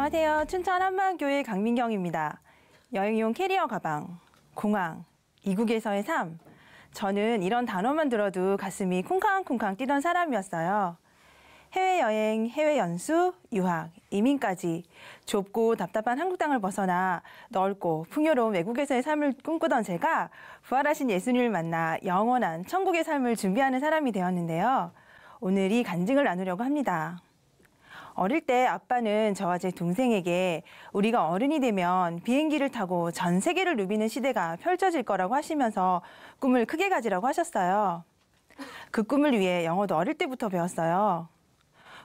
안녕하세요. 춘천 한마교회 강민경입니다. 여행용 캐리어 가방, 공항, 이국에서의 삶. 저는 이런 단어만 들어도 가슴이 쿵쾅쿵쾅 뛰던 사람이었어요. 해외여행, 해외연수, 유학, 이민까지 좁고 답답한 한국 땅을 벗어나 넓고 풍요로운 외국에서의 삶을 꿈꾸던 제가 부활하신 예수님을 만나 영원한 천국의 삶을 준비하는 사람이 되었는데요. 오늘 이 간증을 나누려고 합니다. 어릴 때 아빠는 저와 제 동생에게 우리가 어른이 되면 비행기를 타고 전 세계를 누비는 시대가 펼쳐질 거라고 하시면서 꿈을 크게 가지라고 하셨어요. 그 꿈을 위해 영어도 어릴 때부터 배웠어요.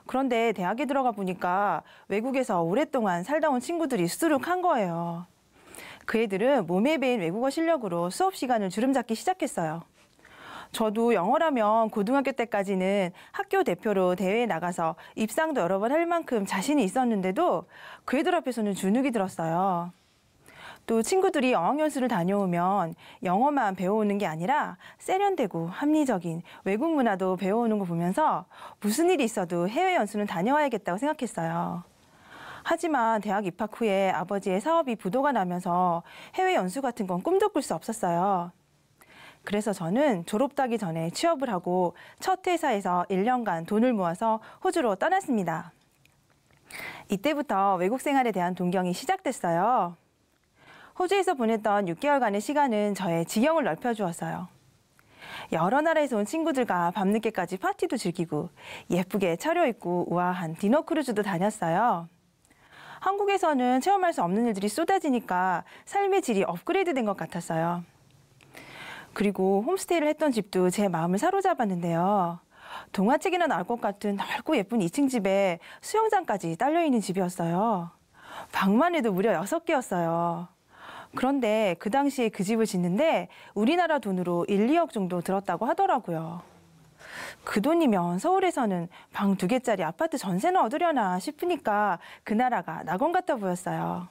그런데 대학에 들어가 보니까 외국에서 오랫동안 살다 온 친구들이 수두룩한 거예요. 그 애들은 몸에 배인 외국어 실력으로 수업 시간을 주름잡기 시작했어요. 저도 영어라면 고등학교 때까지는 학교 대표로 대회에 나가서 입상도 여러 번 할 만큼 자신이 있었는데도 그 애들 앞에서는 주눅이 들었어요. 또 친구들이 어학연수를 다녀오면 영어만 배워오는 게 아니라 세련되고 합리적인 외국 문화도 배워오는 거 보면서 무슨 일이 있어도 해외연수는 다녀와야겠다고 생각했어요. 하지만 대학 입학 후에 아버지의 사업이 부도가 나면서 해외연수 같은 건 꿈도 꿀 수 없었어요. 그래서 저는 졸업하기 전에 취업을 하고 첫 회사에서 1년간 돈을 모아서 호주로 떠났습니다. 이때부터 외국 생활에 대한 동경이 시작됐어요. 호주에서 보냈던 6개월간의 시간은 저의 지경을 넓혀주었어요. 여러 나라에서 온 친구들과 밤늦게까지 파티도 즐기고 예쁘게 차려입고 우아한 디너 크루즈도 다녔어요. 한국에서는 체험할 수 없는 일들이 쏟아지니까 삶의 질이 업그레이드된 것 같았어요. 그리고 홈스테이를 했던 집도 제 마음을 사로잡았는데요. 동화책이나 나올 것 같은 넓고 예쁜 2층 집에 수영장까지 딸려있는 집이었어요. 방만 해도 무려 6개였어요. 그런데 그 당시에 그 집을 짓는데 우리나라 돈으로 1, 2억 정도 들었다고 하더라고요. 그 돈이면 서울에서는 방 2개짜리 아파트 전세나 얻으려나 싶으니까 그 나라가 낙원 같아 보였어요.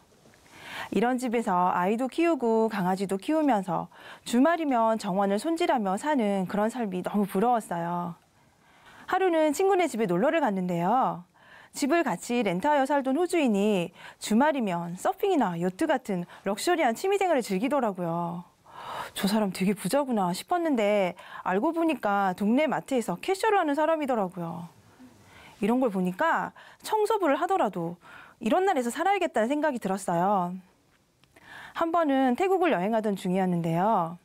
이런 집에서 아이도 키우고 강아지도 키우면서 주말이면 정원을 손질하며 사는 그런 삶이 너무 부러웠어요. 하루는 친구네 집에 놀러를 갔는데요. 집을 같이 렌트하여 살던 호주인이 주말이면 서핑이나 요트 같은 럭셔리한 취미생활을 즐기더라고요. 저 사람 되게 부자구나 싶었는데 알고 보니까 동네 마트에서 캐셔를 하는 사람이더라고요. 이런 걸 보니까 청소부를 하더라도 이런 날에서 살아야겠다는 생각이 들었어요. 한 번은 태국을 여행하던 중이었는데요.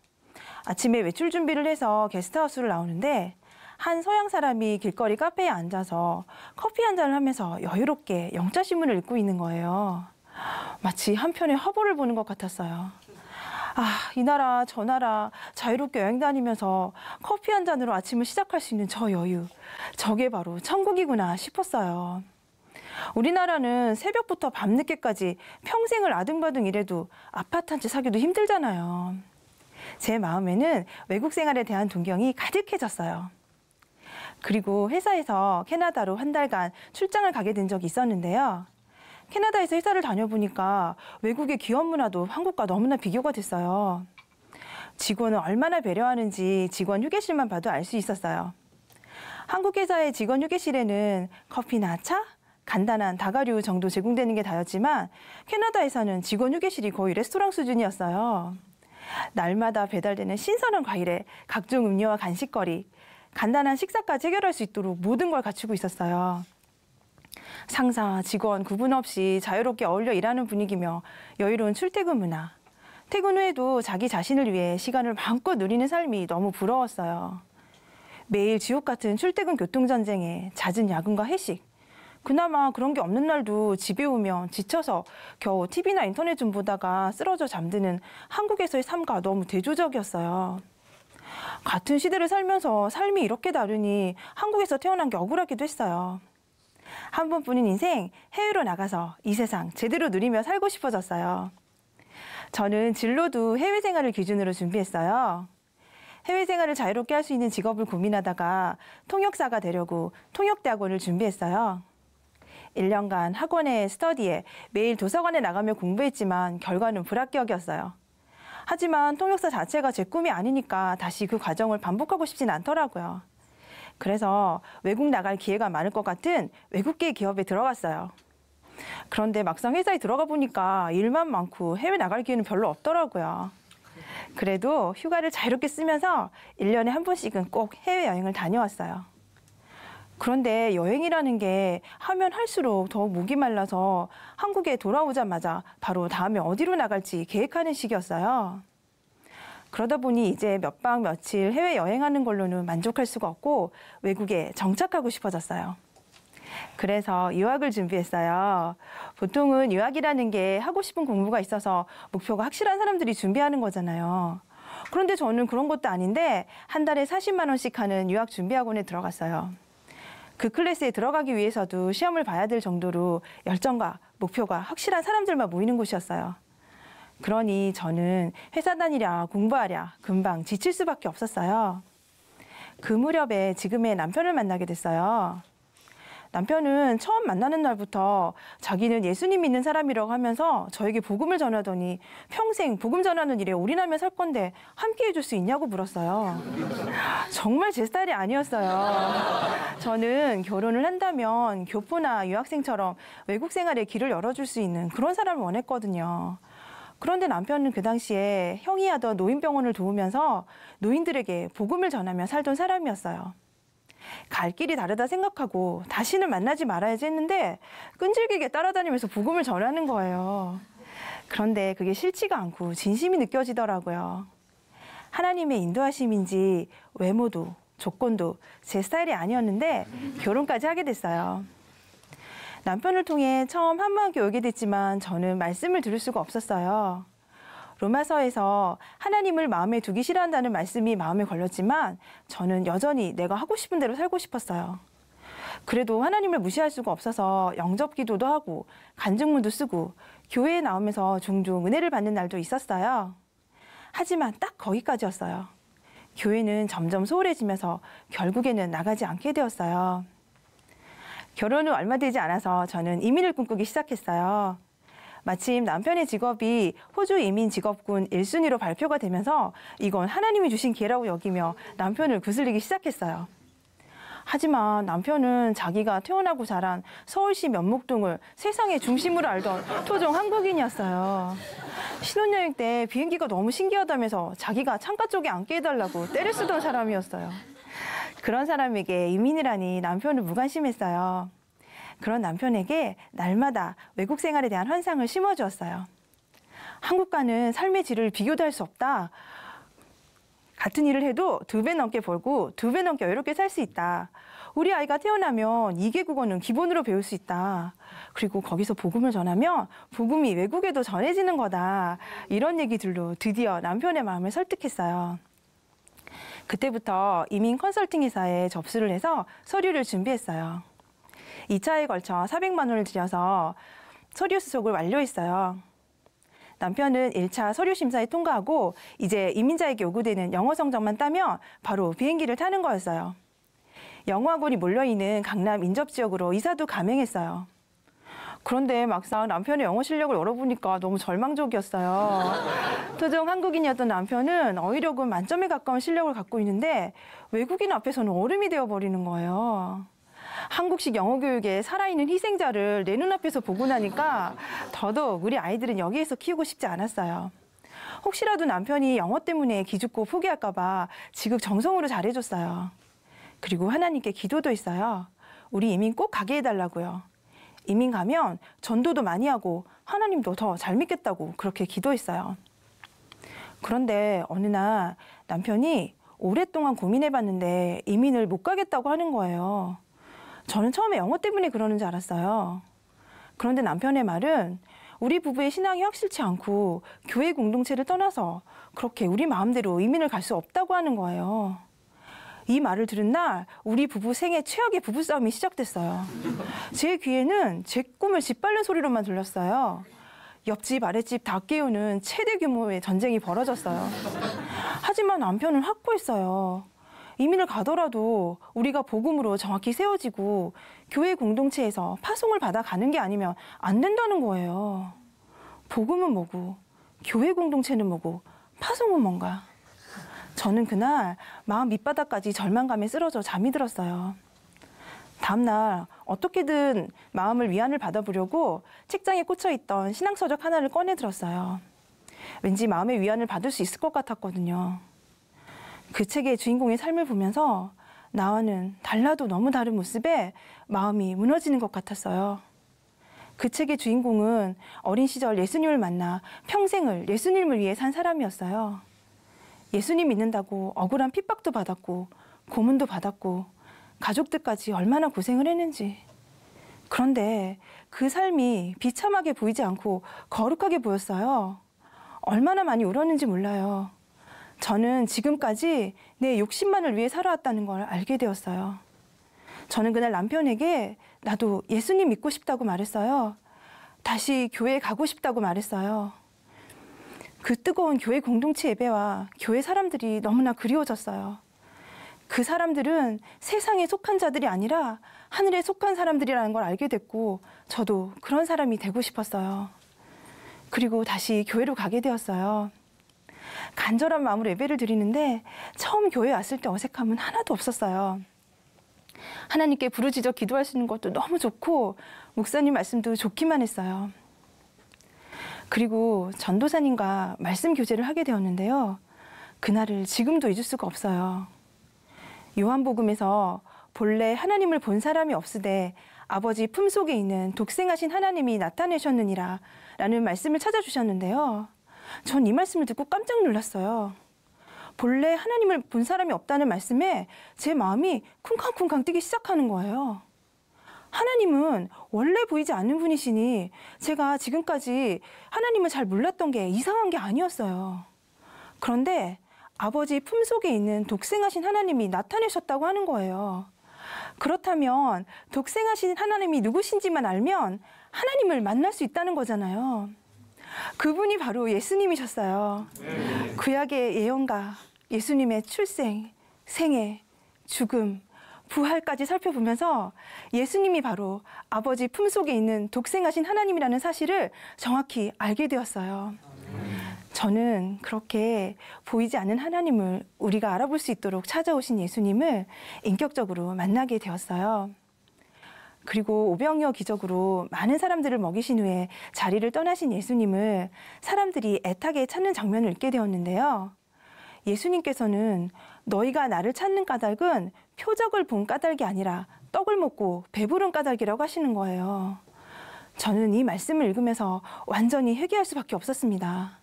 아침에 외출 준비를 해서 게스트하우스를 나오는데 한 서양 사람이 길거리 카페에 앉아서 커피 한 잔을 하면서 여유롭게 영자신문을 읽고 있는 거예요. 마치 한 편의 화보를 보는 것 같았어요. 아, 이 나라 저 나라 자유롭게 여행 다니면서 커피 한 잔으로 아침을 시작할 수 있는 저 여유. 저게 바로 천국이구나 싶었어요. 우리나라는 새벽부터 밤늦게까지 평생을 아등바등 일해도 아파트 한 채 사기도 힘들잖아요. 제 마음에는 외국 생활에 대한 동경이 가득해졌어요. 그리고 회사에서 캐나다로 한 달간 출장을 가게 된 적이 있었는데요. 캐나다에서 회사를 다녀보니까 외국의 기업 문화도 한국과 너무나 비교가 됐어요. 직원을 얼마나 배려하는지 직원 휴게실만 봐도 알 수 있었어요. 한국 회사의 직원 휴게실에는 커피나 차, 간단한 다가류 정도 제공되는 게 다였지만 캐나다에서는 직원 휴게실이 거의 레스토랑 수준이었어요. 날마다 배달되는 신선한 과일에 각종 음료와 간식거리, 간단한 식사까지 해결할 수 있도록 모든 걸 갖추고 있었어요. 상사, 직원 구분 없이 자유롭게 어울려 일하는 분위기며 여유로운 출퇴근 문화. 퇴근 후에도 자기 자신을 위해 시간을 마음껏 누리는 삶이 너무 부러웠어요. 매일 지옥 같은 출퇴근 교통전쟁에 잦은 야근과 회식. 그나마 그런 게 없는 날도 집에 오면 지쳐서 겨우 TV나 인터넷 좀 보다가 쓰러져 잠드는 한국에서의 삶과 너무 대조적이었어요. 같은 시대를 살면서 삶이 이렇게 다르니 한국에서 태어난 게 억울하기도 했어요. 한 번뿐인 인생 해외로 나가서 이 세상 제대로 누리며 살고 싶어졌어요. 저는 진로도 해외 생활을 기준으로 준비했어요. 해외 생활을 자유롭게 할 수 있는 직업을 고민하다가 통역사가 되려고 통역대학원을 준비했어요. 1년간 학원에 스터디에 매일 도서관에 나가며 공부했지만 결과는 불합격이었어요. 하지만 통역사 자체가 제 꿈이 아니니까 다시 그 과정을 반복하고 싶진 않더라고요. 그래서 외국 나갈 기회가 많을 것 같은 외국계 기업에 들어갔어요. 그런데 막상 회사에 들어가 보니까 일만 많고 해외 나갈 기회는 별로 없더라고요. 그래도 휴가를 자유롭게 쓰면서 1년에 한 번씩은 꼭 해외여행을 다녀왔어요. 그런데 여행이라는 게 하면 할수록 더욱 목이 말라서 한국에 돌아오자마자 바로 다음에 어디로 나갈지 계획하는 시기였어요. 그러다 보니 이제 몇 박 며칠 해외여행하는 걸로는 만족할 수가 없고 외국에 정착하고 싶어졌어요. 그래서 유학을 준비했어요. 보통은 유학이라는 게 하고 싶은 공부가 있어서 목표가 확실한 사람들이 준비하는 거잖아요. 그런데 저는 그런 것도 아닌데 한 달에 40만 원씩 하는 유학 준비학원에 들어갔어요. 그 클래스에 들어가기 위해서도 시험을 봐야 될 정도로 열정과 목표가 확실한 사람들만 모이는 곳이었어요. 그러니 저는 회사 다니랴 공부하랴 금방 지칠 수밖에 없었어요. 그 무렵에 지금의 남편을 만나게 됐어요. 남편은 처음 만나는 날부터 자기는 예수님 믿는 사람이라고 하면서 저에게 복음을 전하더니 평생 복음 전하는 일에 올인하며 살 건데 함께 해줄 수 있냐고 물었어요. 정말 제 스타일이 아니었어요. 저는 결혼을 한다면 교포나 유학생처럼 외국 생활에 길을 열어줄 수 있는 그런 사람을 원했거든요. 그런데 남편은 그 당시에 형이 하던 노인병원을 도우면서 노인들에게 복음을 전하며 살던 사람이었어요. 갈 길이 다르다 생각하고 다시는 만나지 말아야지 했는데 끈질기게 따라다니면서 복음을 전하는 거예요. 그런데 그게 싫지가 않고 진심이 느껴지더라고요. 하나님의 인도하심인지 외모도 조건도 제 스타일이 아니었는데 결혼까지 하게 됐어요. 남편을 통해 처음 한마음교회 오게 됐지만 저는 말씀을 들을 수가 없었어요. 로마서에서 하나님을 마음에 두기 싫어한다는 말씀이 마음에 걸렸지만 저는 여전히 내가 하고 싶은 대로 살고 싶었어요. 그래도 하나님을 무시할 수가 없어서 영접기도도 하고 간증문도 쓰고 교회에 나오면서 종종 은혜를 받는 날도 있었어요. 하지만 딱 거기까지였어요. 교회는 점점 소홀해지면서 결국에는 나가지 않게 되었어요. 결혼 후 얼마 되지 않아서 저는 이민을 꿈꾸기 시작했어요. 마침 남편의 직업이 호주 이민 직업군 1순위로 발표가 되면서 이건 하나님이 주신 기회라고 여기며 남편을 구슬리기 시작했어요. 하지만 남편은 자기가 태어나고 자란 서울시 면목동을 세상의 중심으로 알던 토종 한국인이었어요. 신혼여행 때 비행기가 너무 신기하다면서 자기가 창가 쪽에 앉게 해달라고 때를 쓰던 사람이었어요. 그런 사람에게 이민이라니 남편은 무관심했어요. 그런 남편에게 날마다 외국 생활에 대한 환상을 심어주었어요. 한국과는 삶의 질을 비교도 할 수 없다. 같은 일을 해도 2배 넘게 벌고 2배 넘게 여유롭게 살 수 있다. 우리 아이가 태어나면 2개국어는 기본으로 배울 수 있다. 그리고 거기서 복음을 전하면 복음이 외국에도 전해지는 거다. 이런 얘기들로 드디어 남편의 마음을 설득했어요. 그때부터 이민 컨설팅 회사에 접수를 해서 서류를 준비했어요. 2차에 걸쳐 400만 원을 들여서 서류 수속을 완료했어요. 남편은 1차 서류 심사에 통과하고 이제 이민자에게 요구되는 영어 성적만 따면 바로 비행기를 타는 거였어요. 영어학원이 몰려있는 강남 인접지역으로 이사도 감행했어요. 그런데 막상 남편의 영어 실력을 열어보니까 너무 절망적이었어요. 토종 한국인이었던 남편은 어휘력은 만점에 가까운 실력을 갖고 있는데 외국인 앞에서는 얼음이 되어버리는 거예요. 한국식 영어 교육의 살아있는 희생자를 내 눈앞에서 보고 나니까 더더욱 우리 아이들은 여기에서 키우고 싶지 않았어요. 혹시라도 남편이 영어 때문에 기죽고 포기할까 봐 지극정성으로 잘해줬어요. 그리고 하나님께 기도도 했어요. 우리 이민 꼭 가게 해달라고요. 이민 가면 전도도 많이 하고 하나님도 더 잘 믿겠다고 그렇게 기도했어요. 그런데 어느 날 남편이 오랫동안 고민해봤는데 이민을 못 가겠다고 하는 거예요. 저는 처음에 영어 때문에 그러는 줄 알았어요. 그런데 남편의 말은 우리 부부의 신앙이 확실치 않고 교회 공동체를 떠나서 그렇게 우리 마음대로 이민을 갈 수 없다고 하는 거예요. 이 말을 들은 날 우리 부부 생애 최악의 부부싸움이 시작됐어요. 제 귀에는 제 꿈을 짓밟는 소리로만 들렸어요. 옆집 아랫집 다 깨우는 최대 규모의 전쟁이 벌어졌어요. 하지만 남편은 확고했어요. 이민을 가더라도 우리가 복음으로 정확히 세워지고 교회 공동체에서 파송을 받아 가는 게 아니면 안 된다는 거예요. 복음은 뭐고 교회 공동체는 뭐고 파송은 뭔가. 저는 그날 마음 밑바닥까지 절망감에 쓰러져 잠이 들었어요. 다음날 어떻게든 마음을 위안을 받아보려고 책장에 꽂혀있던 신앙서적 하나를 꺼내 들었어요. 왠지 마음의 위안을 받을 수 있을 것 같았거든요. 그 책의 주인공의 삶을 보면서 나와는 달라도 너무 다른 모습에 마음이 무너지는 것 같았어요. 그 책의 주인공은 어린 시절 예수님을 만나 평생을 예수님을 위해 산 사람이었어요. 예수님 믿는다고 억울한 핍박도 받았고 고문도 받았고 가족들까지 얼마나 고생을 했는지. 그런데 그 삶이 비참하게 보이지 않고 거룩하게 보였어요. 얼마나 많이 울었는지 몰라요. 저는 지금까지 내 욕심만을 위해 살아왔다는 걸 알게 되었어요. 저는 그날 남편에게 나도 예수님 믿고 싶다고 말했어요. 다시 교회에 가고 싶다고 말했어요. 그 뜨거운 교회 공동체 예배와 교회 사람들이 너무나 그리워졌어요. 그 사람들은 세상에 속한 자들이 아니라 하늘에 속한 사람들이라는 걸 알게 됐고 저도 그런 사람이 되고 싶었어요. 그리고 다시 교회로 가게 되었어요. 간절한 마음으로 예배를 드리는데 처음 교회에 왔을 때 어색함은 하나도 없었어요. 하나님께 부르짖어 기도할 수 있는 것도 너무 좋고 목사님 말씀도 좋기만 했어요. 그리고 전도사님과 말씀 교제를 하게 되었는데요. 그날을 지금도 잊을 수가 없어요. 요한복음에서 본래 하나님을 본 사람이 없으되 아버지 품속에 있는 독생하신 하나님이 나타내셨느니라 라는 말씀을 찾아주셨는데요. 전 이 말씀을 듣고 깜짝 놀랐어요. 본래 하나님을 본 사람이 없다는 말씀에 제 마음이 쿵쾅쿵쾅 뛰기 시작하는 거예요. 하나님은 원래 보이지 않는 분이시니 제가 지금까지 하나님을 잘 몰랐던 게 이상한 게 아니었어요. 그런데 아버지 품속에 있는 독생하신 하나님이 나타내셨다고 하는 거예요. 그렇다면 독생하신 하나님이 누구신지만 알면 하나님을 만날 수 있다는 거잖아요. 그분이 바로 예수님이셨어요. 구약의 예언과 예수님의 출생, 생애, 죽음, 부활까지 살펴보면서 예수님이 바로 아버지 품속에 있는 독생하신 하나님이라는 사실을 정확히 알게 되었어요. 저는 그렇게 보이지 않는 하나님을 우리가 알아볼 수 있도록 찾아오신 예수님을 인격적으로 만나게 되었어요. 그리고 오병이어 기적으로 많은 사람들을 먹이신 후에 자리를 떠나신 예수님을 사람들이 애타게 찾는 장면을 읽게 되었는데요. 예수님께서는 너희가 나를 찾는 까닭은 표적을 본 까닭이 아니라 떡을 먹고 배부른 까닭이라고 하시는 거예요. 저는 이 말씀을 읽으면서 완전히 회개할 수밖에 없었습니다.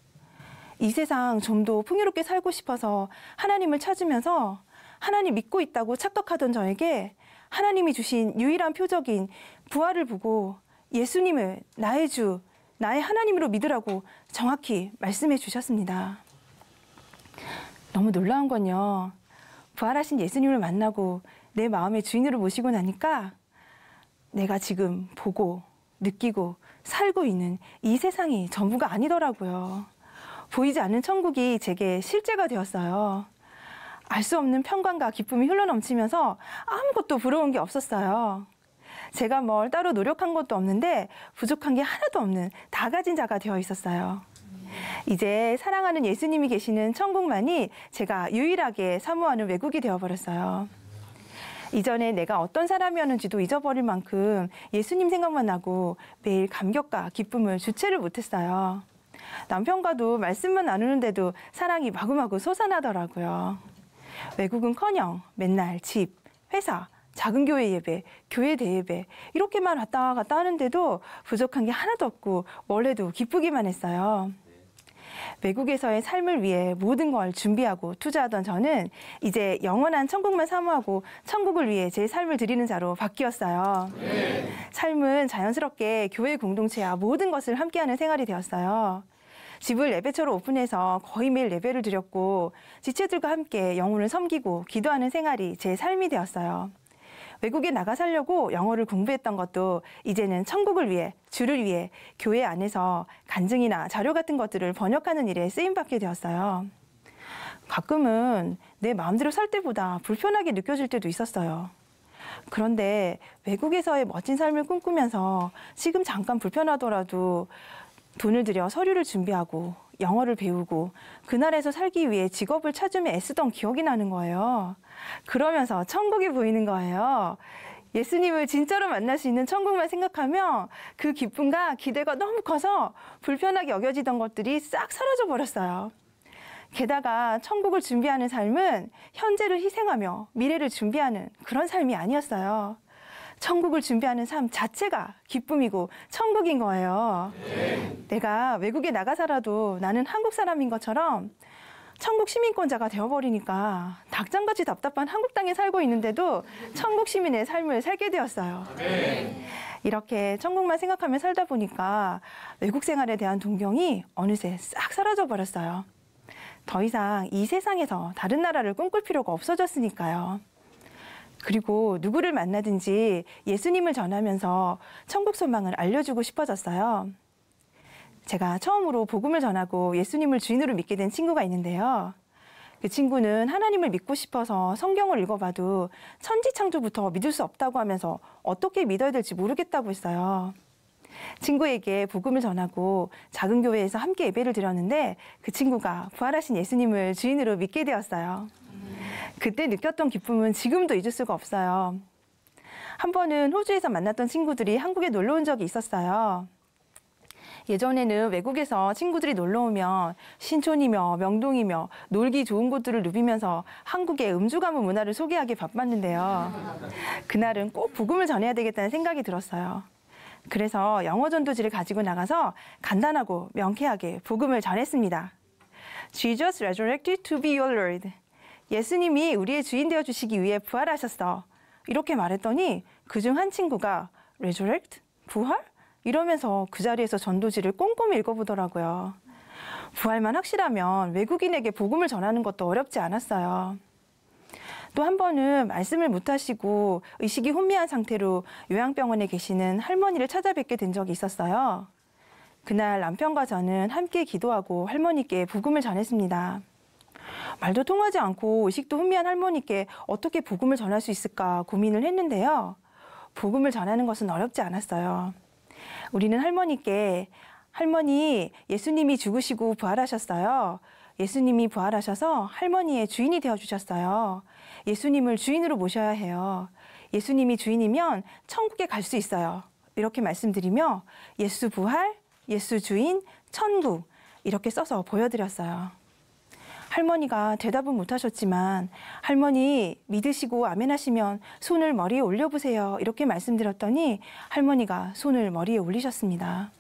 이 세상 좀 더 풍요롭게 살고 싶어서 하나님을 찾으면서 하나님 믿고 있다고 착각하던 저에게 하나님이 주신 유일한 표적인 부활을 보고 예수님을 나의 주, 나의 하나님으로 믿으라고 정확히 말씀해 주셨습니다. 너무 놀라운 건요. 부활하신 예수님을 만나고 내 마음의 주인으로 모시고 나니까 내가 지금 보고 느끼고 살고 있는 이 세상이 전부가 아니더라고요. 보이지 않는 천국이 제게 실제가 되었어요. 알 수 없는 평강과 기쁨이 흘러넘치면서 아무것도 부러운 게 없었어요. 제가 뭘 따로 노력한 것도 없는데 부족한 게 하나도 없는 다 가진 자가 되어 있었어요. 이제 사랑하는 예수님이 계시는 천국만이 제가 유일하게 사모하는 외국이 되어버렸어요. 이전에 내가 어떤 사람이었는지도 잊어버릴 만큼 예수님 생각만 나고 매일 감격과 기쁨을 주체를 못했어요. 남편과도 말씀만 나누는데도 사랑이 마구마구 솟아나더라고요. 외국은커녕 맨날 집, 회사, 작은 교회 예배, 교회 대예배 이렇게만 왔다 갔다 하는데도 부족한 게 하나도 없고 뭘 해도 기쁘기만 했어요. 외국에서의 삶을 위해 모든 걸 준비하고 투자하던 저는 이제 영원한 천국만 사모하고 천국을 위해 제 삶을 드리는 자로 바뀌었어요. 삶은 자연스럽게 교회 공동체와 모든 것을 함께하는 생활이 되었어요. 집을 예배처로 오픈해서 거의 매일 예배를 드렸고 지체들과 함께 영혼을 섬기고 기도하는 생활이 제 삶이 되었어요. 외국에 나가 살려고 영어를 공부했던 것도 이제는 천국을 위해, 주를 위해 교회 안에서 간증이나 자료 같은 것들을 번역하는 일에 쓰임받게 되었어요. 가끔은 내 마음대로 살 때보다 불편하게 느껴질 때도 있었어요. 그런데 외국에서의 멋진 삶을 꿈꾸면서 지금 잠깐 불편하더라도 돈을 들여 서류를 준비하고 영어를 배우고 그 나라에서 살기 위해 직업을 찾으며 애쓰던 기억이 나는 거예요. 그러면서 천국이 보이는 거예요. 예수님을 진짜로 만날 수 있는 천국만 생각하며 그 기쁨과 기대가 너무 커서 불편하게 여겨지던 것들이 싹 사라져 버렸어요. 게다가 천국을 준비하는 삶은 현재를 희생하며 미래를 준비하는 그런 삶이 아니었어요. 천국을 준비하는 삶 자체가 기쁨이고 천국인 거예요. 내가 외국에 나가 살아도 나는 한국 사람인 것처럼 천국 시민권자가 되어버리니까 닭장같이 답답한 한국 땅에 살고 있는데도 천국 시민의 삶을 살게 되었어요. 이렇게 천국만 생각하며 살다 보니까 외국 생활에 대한 동경이 어느새 싹 사라져 버렸어요. 더 이상 이 세상에서 다른 나라를 꿈꿀 필요가 없어졌으니까요. 그리고 누구를 만나든지 예수님을 전하면서 천국 소망을 알려주고 싶어졌어요. 제가 처음으로 복음을 전하고 예수님을 주인으로 믿게 된 친구가 있는데요. 그 친구는 하나님을 믿고 싶어서 성경을 읽어봐도 천지창조부터 믿을 수 없다고 하면서 어떻게 믿어야 될지 모르겠다고 했어요. 친구에게 복음을 전하고 작은 교회에서 함께 예배를 드렸는데 그 친구가 부활하신 예수님을 주인으로 믿게 되었어요. 그때 느꼈던 기쁨은 지금도 잊을 수가 없어요. 한 번은 호주에서 만났던 친구들이 한국에 놀러 온 적이 있었어요. 예전에는 외국에서 친구들이 놀러 오면 신촌이며 명동이며 놀기 좋은 곳들을 누비면서 한국의 음주 가문 문화를 소개하기 바빴는데요. 그날은 꼭 복음을 전해야 되겠다는 생각이 들었어요. 그래서 영어 전도지를 가지고 나가서 간단하고 명쾌하게 복음을 전했습니다. Jesus resurrected to be your Lord. 예수님이 우리의 주인 되어 주시기 위해 부활하셨어. 이렇게 말했더니 그중 한 친구가 resurrect? 부활? 이러면서 그 자리에서 전도지를 꼼꼼히 읽어보더라고요. 부활만 확실하면 외국인에게 복음을 전하는 것도 어렵지 않았어요. 또 한 번은 말씀을 못하시고 의식이 혼미한 상태로 요양병원에 계시는 할머니를 찾아뵙게 된 적이 있었어요. 그날 남편과 저는 함께 기도하고 할머니께 복음을 전했습니다. 말도 통하지 않고 의식도 혼미한 할머니께 어떻게 복음을 전할 수 있을까 고민을 했는데요. 복음을 전하는 것은 어렵지 않았어요. 우리는 할머니께 할머니, 예수님이 죽으시고 부활하셨어요. 예수님이 부활하셔서 할머니의 주인이 되어주셨어요. 예수님을 주인으로 모셔야 해요. 예수님이 주인이면 천국에 갈 수 있어요. 이렇게 말씀드리며 예수 부활, 예수 주인, 천국 이렇게 써서 보여드렸어요. 할머니가 대답은 못하셨지만 할머니 믿으시고 아멘 하시면 손을 머리에 올려보세요. 이렇게 말씀드렸더니 할머니가 손을 머리에 올리셨습니다.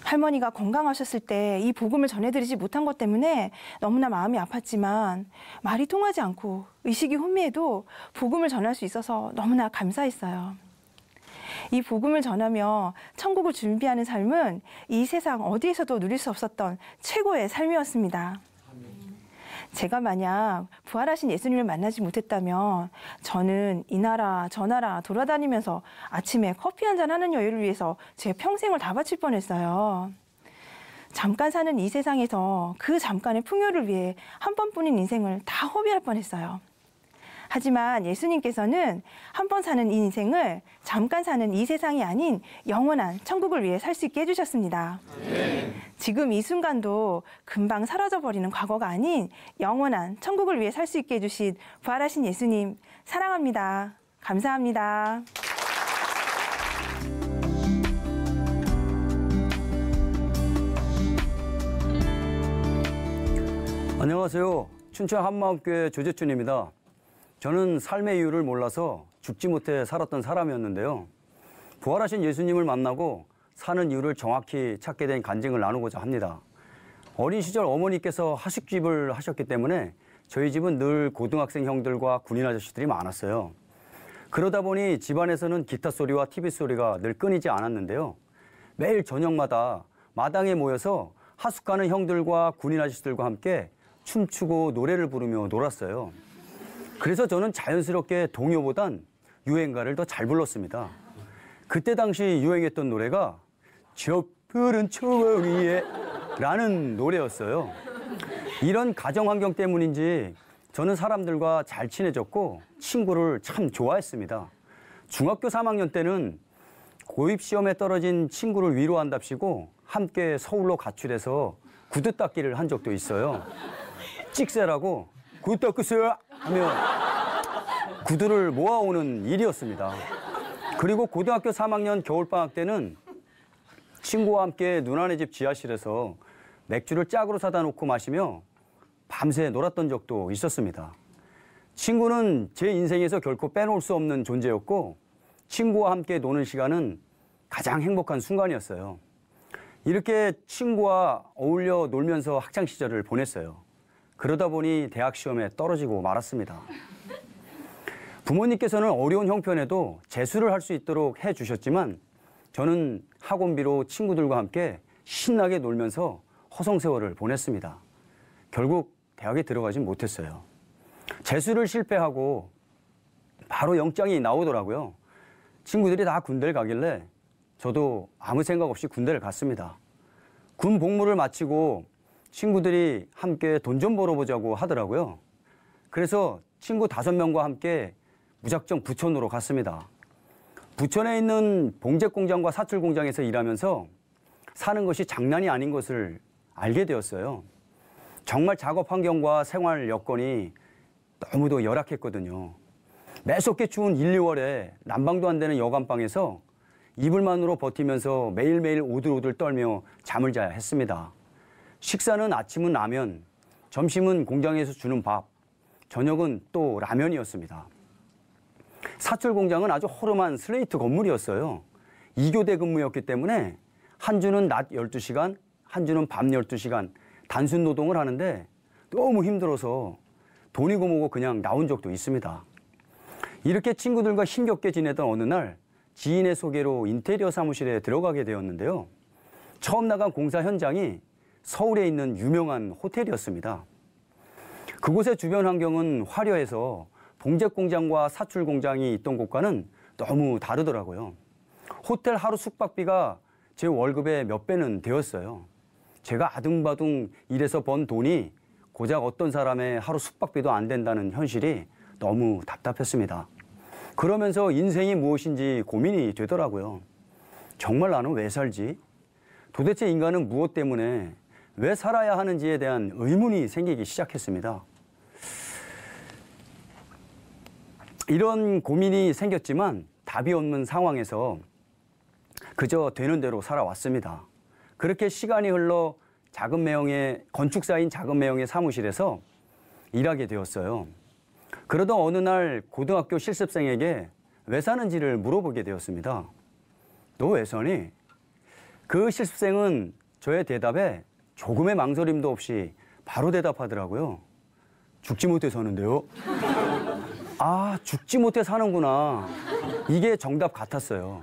할머니가 건강하셨을 때 이 복음을 전해드리지 못한 것 때문에 너무나 마음이 아팠지만 말이 통하지 않고 의식이 혼미해도 복음을 전할 수 있어서 너무나 감사했어요. 이 복음을 전하며 천국을 준비하는 삶은 이 세상 어디에서도 누릴 수 없었던 최고의 삶이었습니다. 제가 만약 부활하신 예수님을 만나지 못했다면 저는 이 나라 저 나라 돌아다니면서 아침에 커피 한잔 하는 여유를 위해서 제 평생을 다 바칠 뻔했어요. 잠깐 사는 이 세상에서 그 잠깐의 풍요를 위해 한 번뿐인 인생을 다 허비할 뻔했어요. 하지만 예수님께서는 한 번 사는 이 인생을 잠깐 사는 이 세상이 아닌 영원한 천국을 위해 살 수 있게 해주셨습니다. 지금 이 순간도 금방 사라져버리는 과거가 아닌 영원한 천국을 위해 살 수 있게 해주신 부활하신 예수님 사랑합니다. 감사합니다. 안녕하세요. 춘천 한마음교회 조재춘입니다. 저는 삶의 이유를 몰라서 죽지 못해 살았던 사람이었는데요. 부활하신 예수님을 만나고 사는 이유를 정확히 찾게 된 간증을 나누고자 합니다. 어린 시절 어머니께서 하숙집을 하셨기 때문에 저희 집은 늘 고등학생 형들과 군인 아저씨들이 많았어요. 그러다 보니 집안에서는 기타 소리와 TV 소리가 늘 끊이지 않았는데요. 매일 저녁마다 마당에 모여서 하숙가는 형들과 군인 아저씨들과 함께 춤추고 노래를 부르며 놀았어요. 그래서 저는 자연스럽게 동요보단 유행가를 더 잘 불렀습니다. 그때 당시 유행했던 노래가 저 푸른 초원 위에 라는 노래였어요. 이런 가정 환경 때문인지 저는 사람들과 잘 친해졌고 친구를 참 좋아했습니다. 중학교 3학년 때는 고입시험에 떨어진 친구를 위로한답시고 함께 서울로 가출해서 구두 닦기를 한 적도 있어요. 찍새라고 구두 닦으세요 하며 구두를 모아오는 일이었습니다. 그리고 고등학교 3학년 겨울방학 때는 친구와 함께 누나네 집 지하실에서 맥주를 짝으로 사다 놓고 마시며 밤새 놀았던 적도 있었습니다. 친구는 제 인생에서 결코 빼놓을 수 없는 존재였고 친구와 함께 노는 시간은 가장 행복한 순간이었어요. 이렇게 친구와 어울려 놀면서 학창 시절을 보냈어요. 그러다 보니 대학 시험에 떨어지고 말았습니다. 부모님께서는 어려운 형편에도 재수를 할 수 있도록 해주셨지만 저는 학원비로 친구들과 함께 신나게 놀면서 허송세월을 보냈습니다. 결국 대학에 들어가진 못했어요. 재수를 실패하고 바로 영장이 나오더라고요. 친구들이 다 군대를 가길래 저도 아무 생각 없이 군대를 갔습니다. 군 복무를 마치고 친구들이 함께 돈 좀 벌어보자고 하더라고요. 그래서 친구 5명과 함께 무작정 부천으로 갔습니다. 부천에 있는 봉제공장과 사출공장에서 일하면서 사는 것이 장난이 아닌 것을 알게 되었어요. 정말 작업 환경과 생활 여건이 너무도 열악했거든요. 매섭게 추운 1, 2월에 난방도 안 되는 여간방에서 이불만으로 버티면서 매일매일 오들오들 떨며 잠을 자야 했습니다. 식사는 아침은 라면, 점심은 공장에서 주는 밥, 저녁은 또 라면이었습니다. 사출 공장은 아주 허름한 슬레이트 건물이었어요. 2교대 근무였기 때문에 한 주는 낮 12시간, 한 주는 밤 12시간 단순 노동을 하는데 너무 힘들어서 돈이고 뭐고 그냥 나온 적도 있습니다. 이렇게 친구들과 힘겹게 지내던 어느 날 지인의 소개로 인테리어 사무실에 들어가게 되었는데요. 처음 나간 공사 현장이 서울에 있는 유명한 호텔이었습니다. 그곳의 주변 환경은 화려해서 봉제공장과 사출공장이 있던 곳과는 너무 다르더라고요. 호텔 하루 숙박비가 제 월급의 몇 배는 되었어요. 제가 아둥바둥 일해서 번 돈이 고작 어떤 사람의 하루 숙박비도 안 된다는 현실이 너무 답답했습니다. 그러면서 인생이 무엇인지 고민이 되더라고요. 정말 나는 왜 살지? 도대체 인간은 무엇 때문에 왜 살아야 하는지에 대한 의문이 생기기 시작했습니다. 이런 고민이 생겼지만 답이 없는 상황에서 그저 되는 대로 살아왔습니다. 그렇게 시간이 흘러 작은 매형의 건축사인 작은 매형의 사무실에서 일하게 되었어요. 그러던 어느 날 고등학교 실습생에게 왜 사는지를 물어보게 되었습니다. 너 왜 사니? 그 실습생은 저의 대답에 조금의 망설임도 없이 바로 대답하더라고요. 죽지 못해 사는데요. 아, 죽지 못해 사는구나. 이게 정답 같았어요.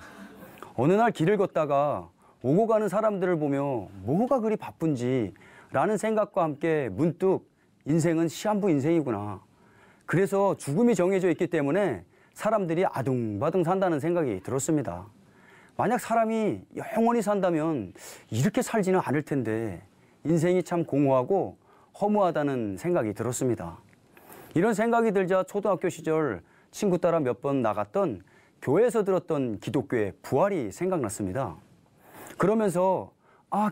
어느 날 길을 걷다가 오고 가는 사람들을 보며 뭐가 그리 바쁜지 라는 생각과 함께 문득 인생은 시한부 인생이구나. 그래서 죽음이 정해져 있기 때문에 사람들이 아둥바둥 산다는 생각이 들었습니다. 만약 사람이 영원히 산다면 이렇게 살지는 않을 텐데 인생이 참 공허하고 허무하다는 생각이 들었습니다. 이런 생각이 들자 초등학교 시절 친구 따라 몇 번 나갔던 교회에서 들었던 기독교의 부활이 생각났습니다. 그러면서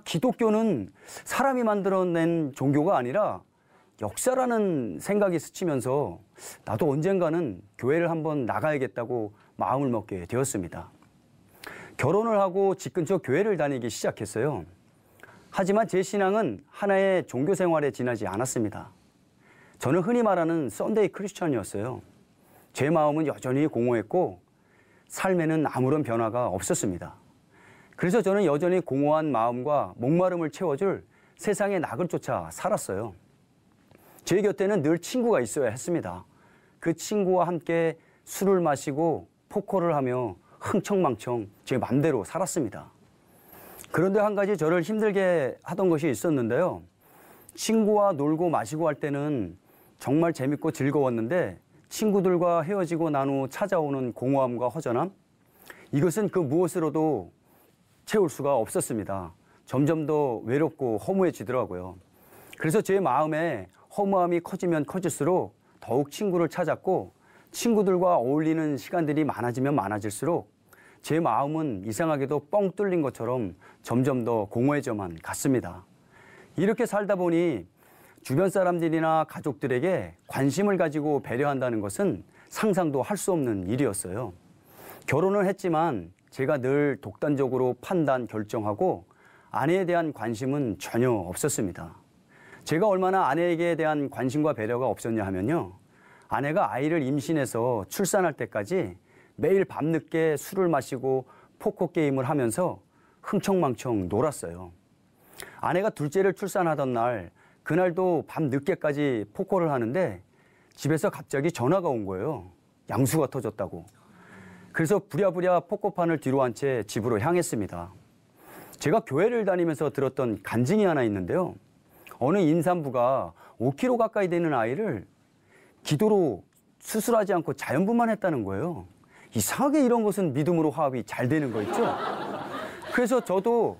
기독교는 사람이 만들어낸 종교가 아니라 역사라는 생각이 스치면서 나도 언젠가는 교회를 한번 나가야겠다고 마음을 먹게 되었습니다. 결혼을 하고 집 근처 교회를 다니기 시작했어요. 하지만 제 신앙은 하나의 종교 생활에 지나지 않았습니다. 저는 흔히 말하는 썬데이 크리스천이었어요. 제 마음은 여전히 공허했고 삶에는 아무런 변화가 없었습니다. 그래서 저는 여전히 공허한 마음과 목마름을 채워줄 세상의 낙을 쫓아 살았어요. 제 곁에는 늘 친구가 있어야 했습니다. 그 친구와 함께 술을 마시고 포커를 하며 흥청망청 제 맘대로 살았습니다. 그런데 한 가지 저를 힘들게 하던 것이 있었는데요. 친구와 놀고 마시고 할 때는 정말 재밌고 즐거웠는데 친구들과 헤어지고 난 후 찾아오는 공허함과 허전함? 이것은 그 무엇으로도 채울 수가 없었습니다. 점점 더 외롭고 허무해지더라고요. 그래서 제 마음에 허무함이 커지면 커질수록 더욱 친구를 찾았고 친구들과 어울리는 시간들이 많아지면 많아질수록 제 마음은 이상하게도 뻥 뚫린 것처럼 점점 더 공허해져만 갔습니다. 이렇게 살다 보니 주변 사람들이나 가족들에게 관심을 가지고 배려한다는 것은 상상도 할 수 없는 일이었어요. 결혼을 했지만 제가 늘 독단적으로 판단, 결정하고 아내에 대한 관심은 전혀 없었습니다. 제가 얼마나 아내에게 대한 관심과 배려가 없었냐 하면요. 아내가 아이를 임신해서 출산할 때까지 매일 밤늦게 술을 마시고 포커 게임을 하면서 흥청망청 놀았어요. 아내가 둘째를 출산하던 날, 그날도 밤늦게까지 포커를 하는데 집에서 갑자기 전화가 온 거예요. 양수가 터졌다고. 그래서 부랴부랴 포커판을 뒤로 한 채 집으로 향했습니다. 제가 교회를 다니면서 들었던 간증이 하나 있는데요. 어느 임산부가 5kg 가까이 되는 아이를 기도로 수술하지 않고 자연분만 했다는 거예요. 이상하게 이런 것은 믿음으로 화합이 잘 되는 거 있죠? 그래서 저도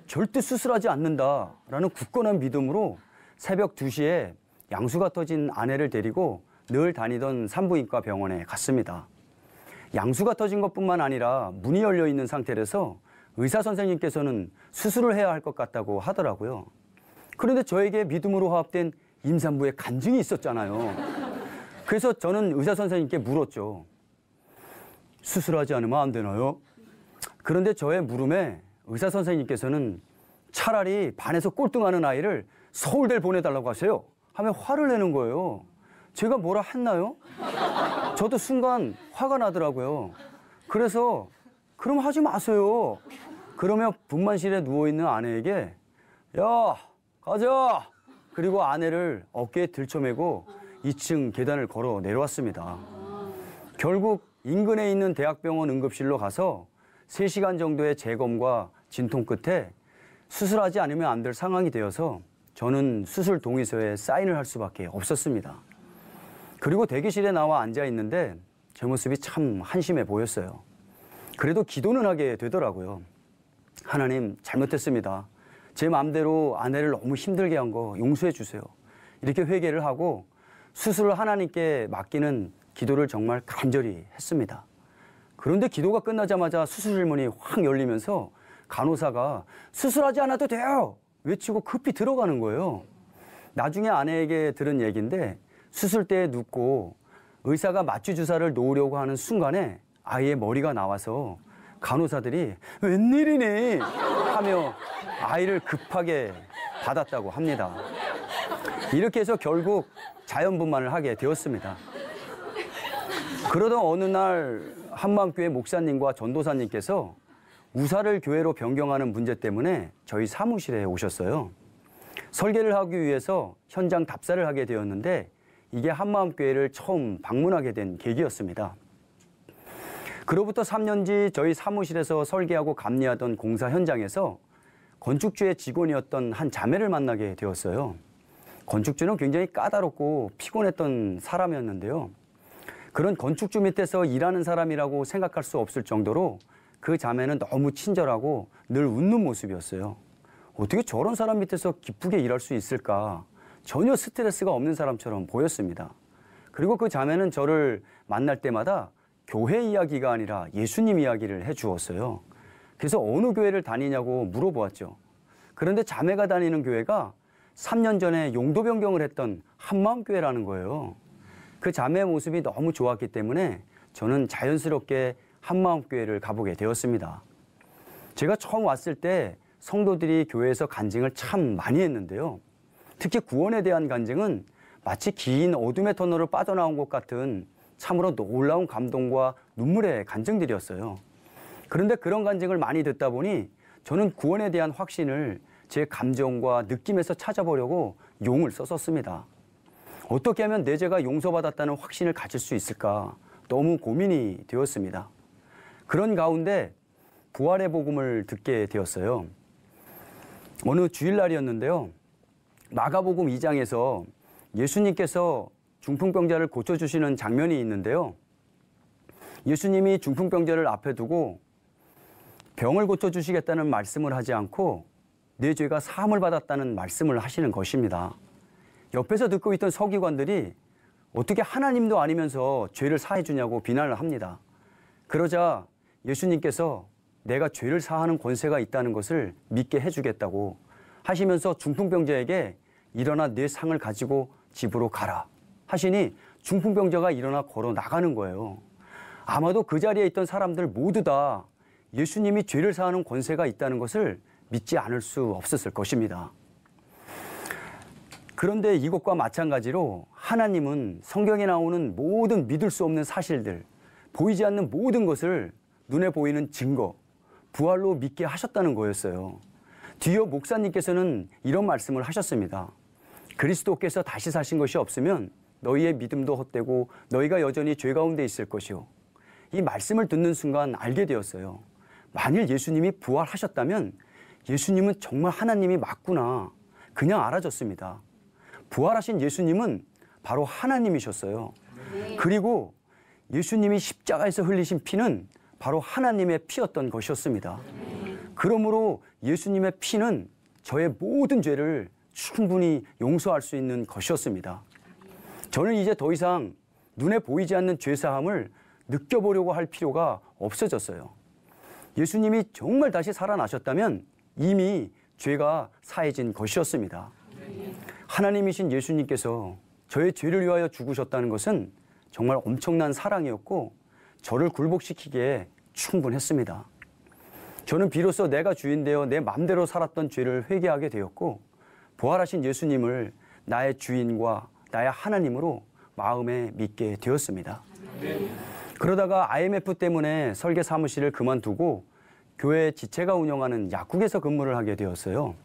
절대 수술하지 않는다라는 굳건한 믿음으로 새벽 2시에 양수가 터진 아내를 데리고 늘 다니던 산부인과 병원에 갔습니다. 양수가 터진 것뿐만 아니라 문이 열려 있는 상태라서 의사 선생님께서는 수술을 해야 할 것 같다고 하더라고요. 그런데 저에게 믿음으로 화합된 임산부의 간증이 있었잖아요. 그래서 저는 의사 선생님께 물었죠. 수술하지 않으면 안 되나요? 그런데 저의 물음에 의사 선생님께서는 차라리 반에서 꼴등하는 아이를 서울대를 보내달라고 하세요. 하며 화를 내는 거예요. 제가 뭐라 했나요? 저도 순간 화가 나더라고요. 그래서 그럼 하지 마세요. 그러며 분만실에 누워있는 아내에게 야, 가자. 그리고 아내를 어깨에 들쳐매고 2층 계단을 걸어 내려왔습니다. 결국 인근에 있는 대학병원 응급실로 가서 3시간 정도의 재검과 진통 끝에 수술하지 않으면 안 될 상황이 되어서 저는 수술 동의서에 사인을 할 수밖에 없었습니다. 그리고 대기실에 나와 앉아 있는데 제 모습이 참 한심해 보였어요. 그래도 기도는 하게 되더라고요. 하나님, 잘못했습니다. 제 마음대로 아내를 너무 힘들게 한 거 용서해 주세요. 이렇게 회개를 하고 수술을 하나님께 맡기는 기도를 정말 간절히 했습니다. 그런데 기도가 끝나자마자 수술실문이 확 열리면서 간호사가 수술하지 않아도 돼요! 외치고 급히 들어가는 거예요. 나중에 아내에게 들은 얘기인데 수술대에 눕고 의사가 마취 주사를 놓으려고 하는 순간에 아이의 머리가 나와서 간호사들이 웬일이니 하며 아이를 급하게 받았다고 합니다. 이렇게 해서 결국 자연분만을 하게 되었습니다. 그러던 어느 날 한마음교회 목사님과 전도사님께서 우사를 교회로 변경하는 문제 때문에 저희 사무실에 오셨어요. 설계를 하기 위해서 현장 답사를 하게 되었는데 이게 한마음교회를 처음 방문하게 된 계기였습니다. 그로부터 3년 뒤 저희 사무실에서 설계하고 감리하던 공사 현장에서 건축주의 직원이었던 한 자매를 만나게 되었어요. 건축주는 굉장히 까다롭고 피곤했던 사람이었는데요. 그런 건축주 밑에서 일하는 사람이라고 생각할 수 없을 정도로 그 자매는 너무 친절하고 늘 웃는 모습이었어요. 어떻게 저런 사람 밑에서 기쁘게 일할 수 있을까? 전혀 스트레스가 없는 사람처럼 보였습니다. 그리고 그 자매는 저를 만날 때마다 교회 이야기가 아니라 예수님 이야기를 해주었어요. 그래서 어느 교회를 다니냐고 물어보았죠. 그런데 자매가 다니는 교회가 3년 전에 용도 변경을 했던 한마음교회라는 거예요. 그 자매의 모습이 너무 좋았기 때문에 저는 자연스럽게 한마음교회를 가보게 되었습니다. 제가 처음 왔을 때 성도들이 교회에서 간증을 참 많이 했는데요. 특히 구원에 대한 간증은 마치 긴 어둠의 터널을 빠져나온 것 같은 참으로 놀라운 감동과 눈물의 간증들이었어요. 그런데 그런 간증을 많이 듣다 보니 저는 구원에 대한 확신을 제 감정과 느낌에서 찾아보려고 용을 썼었습니다. 어떻게 하면 내 죄가 용서받았다는 확신을 가질 수 있을까 너무 고민이 되었습니다. 그런 가운데 부활의 복음을 듣게 되었어요. 어느 주일날이었는데요. 마가복음 2장에서 예수님께서 중풍병자를 고쳐주시는 장면이 있는데요. 예수님이 중풍병자를 앞에 두고 병을 고쳐주시겠다는 말씀을 하지 않고 내 죄가 사함을 받았다는 말씀을 하시는 것입니다. 옆에서 듣고 있던 서기관들이 어떻게 하나님도 아니면서 죄를 사해 주냐고 비난을 합니다. 그러자 예수님께서 내가 죄를 사하는 권세가 있다는 것을 믿게 해주겠다고 하시면서 중풍병자에게 일어나 내 상을 가지고 집으로 가라 하시니 중풍병자가 일어나 걸어 나가는 거예요. 아마도 그 자리에 있던 사람들 모두 다 예수님이 죄를 사하는 권세가 있다는 것을 믿지 않을 수 없었을 것입니다. 그런데 이것과 마찬가지로 하나님은 성경에 나오는 모든 믿을 수 없는 사실들, 보이지 않는 모든 것을 눈에 보이는 증거, 부활로 믿게 하셨다는 거였어요. 뒤이어 목사님께서는 이런 말씀을 하셨습니다. 그리스도께서 다시 사신 것이 없으면 너희의 믿음도 헛되고 너희가 여전히 죄 가운데 있을 것이요. 이 말씀을 듣는 순간 알게 되었어요. 만일 예수님이 부활하셨다면 예수님은 정말 하나님이 맞구나. 그냥 알아졌습니다. 부활하신 예수님은 바로 하나님이셨어요. 그리고 예수님이 십자가에서 흘리신 피는 바로 하나님의 피였던 것이었습니다. 그러므로 예수님의 피는 저의 모든 죄를 충분히 용서할 수 있는 것이었습니다. 저는 이제 더 이상 눈에 보이지 않는 죄사함을 느껴보려고 할 필요가 없어졌어요. 예수님이 정말 다시 살아나셨다면 이미 죄가 사해진 것이었습니다. 하나님이신 예수님께서 저의 죄를 위하여 죽으셨다는 것은 정말 엄청난 사랑이었고 저를 굴복시키기에 충분했습니다. 저는 비로소 내가 주인되어 내 마음대로 살았던 죄를 회개하게 되었고 부활하신 예수님을 나의 주인과 나의 하나님으로 마음에 믿게 되었습니다. 그러다가 IMF 때문에 설계 사무실을 그만두고 교회 지체가 운영하는 약국에서 근무를 하게 되었어요.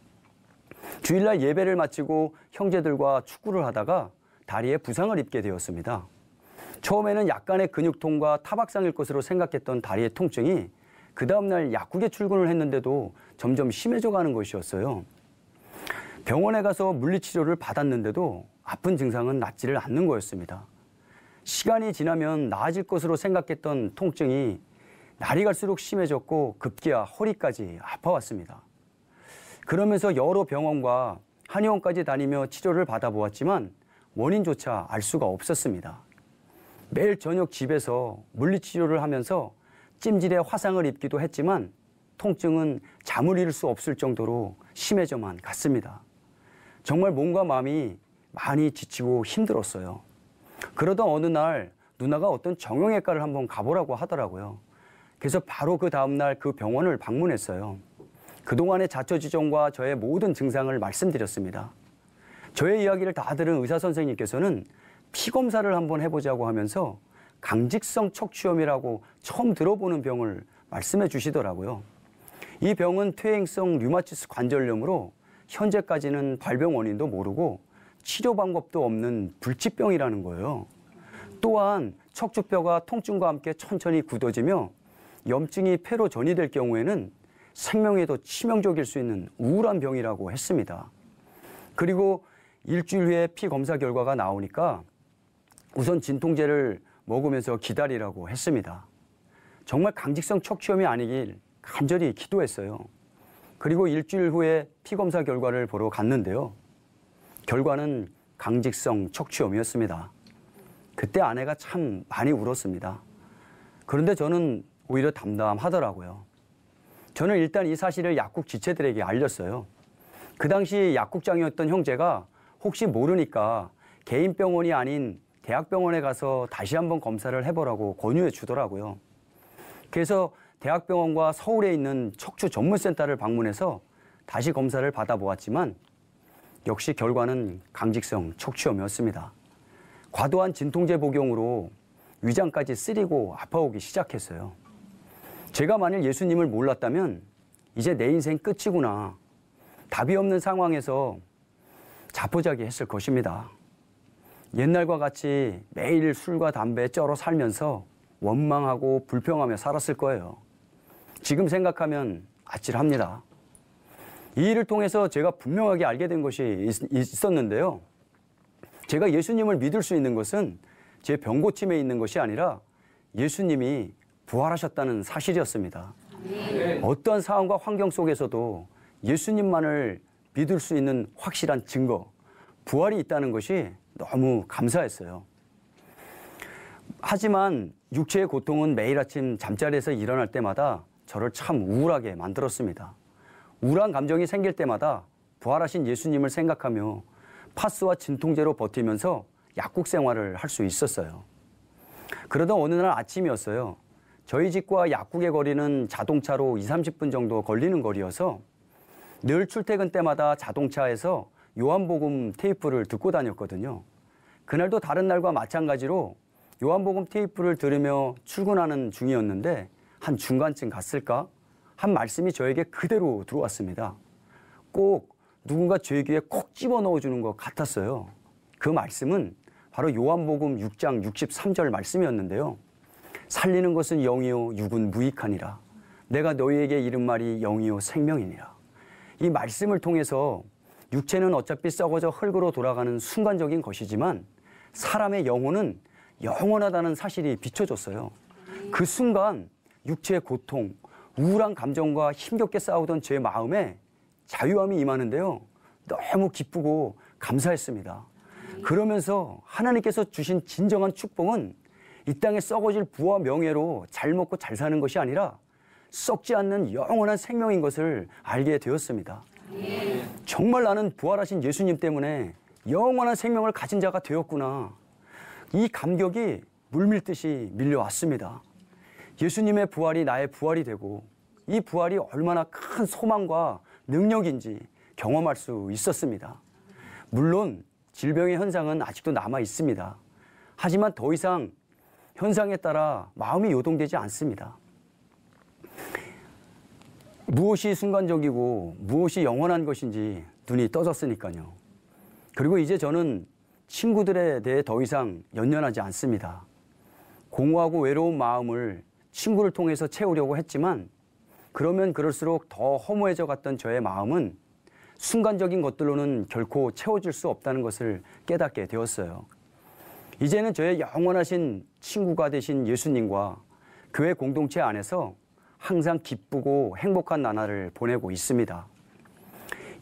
주일날 예배를 마치고 형제들과 축구를 하다가 다리에 부상을 입게 되었습니다. 처음에는 약간의 근육통과 타박상일 것으로 생각했던 다리의 통증이 그 다음날 약국에 출근을 했는데도 점점 심해져 가는 것이었어요. 병원에 가서 물리치료를 받았는데도 아픈 증상은 낫지를 않는 거였습니다. 시간이 지나면 나아질 것으로 생각했던 통증이 날이 갈수록 심해졌고 급기야 허리까지 아파왔습니다. 그러면서 여러 병원과 한의원까지 다니며 치료를 받아보았지만 원인조차 알 수가 없었습니다. 매일 저녁 집에서 물리치료를 하면서 찜질에 화상을 입기도 했지만 통증은 잠을 이룰 수 없을 정도로 심해져만 갔습니다. 정말 몸과 마음이 많이 지치고 힘들었어요. 그러던 어느 날 누나가 어떤 정형외과를 한번 가보라고 하더라고요. 그래서 바로 그 다음날 그 병원을 방문했어요. 그동안의 자초지종과 저의 모든 증상을 말씀드렸습니다. 저의 이야기를 다 들은 의사 선생님께서는 피검사를 한번 해보자고 하면서 강직성 척추염이라고 처음 들어보는 병을 말씀해 주시더라고요. 이 병은 퇴행성 류마티스 관절염으로 현재까지는 발병 원인도 모르고 치료 방법도 없는 불치병이라는 거예요. 또한 척추뼈가 통증과 함께 천천히 굳어지며 염증이 폐로 전이될 경우에는 생명에도 치명적일 수 있는 우울한 병이라고 했습니다. 그리고 일주일 후에 피 검사 결과가 나오니까 우선 진통제를 먹으면서 기다리라고 했습니다. 정말 강직성 척추염이 아니길 간절히 기도했어요. 그리고 일주일 후에 피 검사 결과를 보러 갔는데요. 결과는 강직성 척추염이었습니다. 그때 아내가 참 많이 울었습니다. 그런데 저는 오히려 담담하더라고요. 저는 일단 이 사실을 약국 지체들에게 알렸어요. 그 당시 약국장이었던 형제가 혹시 모르니까 개인 병원이 아닌 대학병원에 가서 다시 한번 검사를 해보라고 권유해 주더라고요. 그래서 대학병원과 서울에 있는 척추 전문센터를 방문해서 다시 검사를 받아보았지만 역시 결과는 강직성 척추염이었습니다. 과도한 진통제 복용으로 위장까지 쓰리고 아파오기 시작했어요. 제가 만일 예수님을 몰랐다면 이제 내 인생 끝이구나. 답이 없는 상황에서 자포자기 했을 것입니다. 옛날과 같이 매일 술과 담배에 쩔어 살면서 원망하고 불평하며 살았을 거예요. 지금 생각하면 아찔합니다. 이 일을 통해서 제가 분명하게 알게 된 것이 있었는데요. 제가 예수님을 믿을 수 있는 것은 제 병고침에 있는 것이 아니라 예수님이 부활하셨다는 사실이었습니다. 어떠한 상황과 환경 속에서도 예수님만을 믿을 수 있는 확실한 증거, 부활이 있다는 것이 너무 감사했어요. 하지만 육체의 고통은 매일 아침 잠자리에서 일어날 때마다 저를 참 우울하게 만들었습니다. 우울한 감정이 생길 때마다 부활하신 예수님을 생각하며 파스와 진통제로 버티면서 약국 생활을 할 수 있었어요. 그러던 어느 날 아침이었어요. 저희 집과 약국의 거리는 자동차로 20-30분 정도 걸리는 거리여서 늘 출퇴근 때마다 자동차에서 요한복음 테이프를 듣고 다녔거든요. 그날도 다른 날과 마찬가지로 요한복음 테이프를 들으며 출근하는 중이었는데 한 중간쯤 갔을까? 한 말씀이 저에게 그대로 들어왔습니다. 꼭 누군가 제 귀에 콕 집어넣어주는 것 같았어요. 그 말씀은 바로 요한복음 6장 63절 말씀이었는데요. 살리는 것은 영이요 육은 무익하니라. 내가 너희에게 이른 말이 영이요 생명이니라. 이 말씀을 통해서 육체는 어차피 썩어져 흙으로 돌아가는 순간적인 것이지만 사람의 영혼은 영원하다는 사실이 비춰졌어요. 그 순간 육체의 고통, 우울한 감정과 힘겹게 싸우던 제 마음에 자유함이 임하는데요. 너무 기쁘고 감사했습니다. 그러면서 하나님께서 주신 진정한 축복은 이 땅에 썩어질 부와 명예로 잘 먹고 잘 사는 것이 아니라 썩지 않는 영원한 생명인 것을 알게 되었습니다. 정말 나는 부활하신 예수님 때문에 영원한 생명을 가진 자가 되었구나. 이 감격이 물밀듯이 밀려왔습니다. 예수님의 부활이 나의 부활이 되고 이 부활이 얼마나 큰 소망과 능력인지 경험할 수 있었습니다. 물론 질병의 현상은 아직도 남아 있습니다. 하지만 더 이상 현상에 따라 마음이 요동되지 않습니다. 무엇이 순간적이고 무엇이 영원한 것인지 눈이 떠졌으니까요. 그리고 이제 저는 친구들에 대해 더 이상 연연하지 않습니다. 공허하고 외로운 마음을 친구를 통해서 채우려고 했지만 그러면 그럴수록 더 허무해져 갔던 저의 마음은 순간적인 것들로는 결코 채워질 수 없다는 것을 깨닫게 되었어요. 이제는 저의 영원하신 친구가 되신 예수님과 교회 공동체 안에서 항상 기쁘고 행복한 나날을 보내고 있습니다.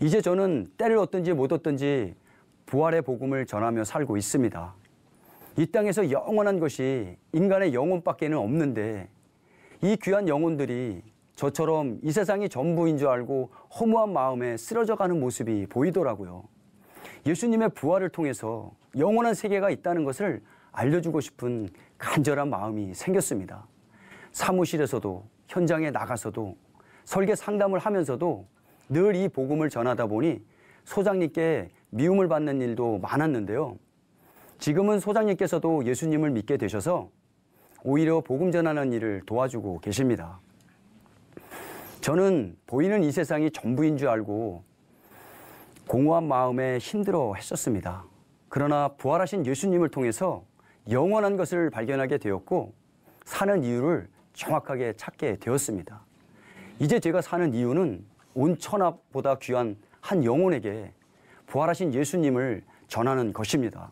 이제 저는 때를 얻든지 못 얻든지 부활의 복음을 전하며 살고 있습니다. 이 땅에서 영원한 것이 인간의 영혼밖에는 없는데 이 귀한 영혼들이 저처럼 이 세상이 전부인 줄 알고 허무한 마음에 쓰러져가는 모습이 보이더라고요. 예수님의 부활을 통해서 영원한 세계가 있다는 것을 알려주고 싶은 간절한 마음이 생겼습니다. 사무실에서도 현장에 나가서도 설계 상담을 하면서도 늘 이 복음을 전하다 보니 소장님께 미움을 받는 일도 많았는데요. 지금은 소장님께서도 예수님을 믿게 되셔서 오히려 복음 전하는 일을 도와주고 계십니다. 저는 보이는 이 세상이 전부인 줄 알고 공허한 마음에 힘들어 했었습니다. 그러나 부활하신 예수님을 통해서 영원한 것을 발견하게 되었고 사는 이유를 정확하게 찾게 되었습니다. 이제 제가 사는 이유는 온 천하보다 귀한 한 영혼에게 부활하신 예수님을 전하는 것입니다.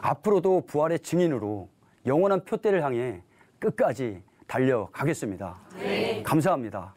앞으로도 부활의 증인으로 영원한 표대를 향해 끝까지 달려가겠습니다. 감사합니다.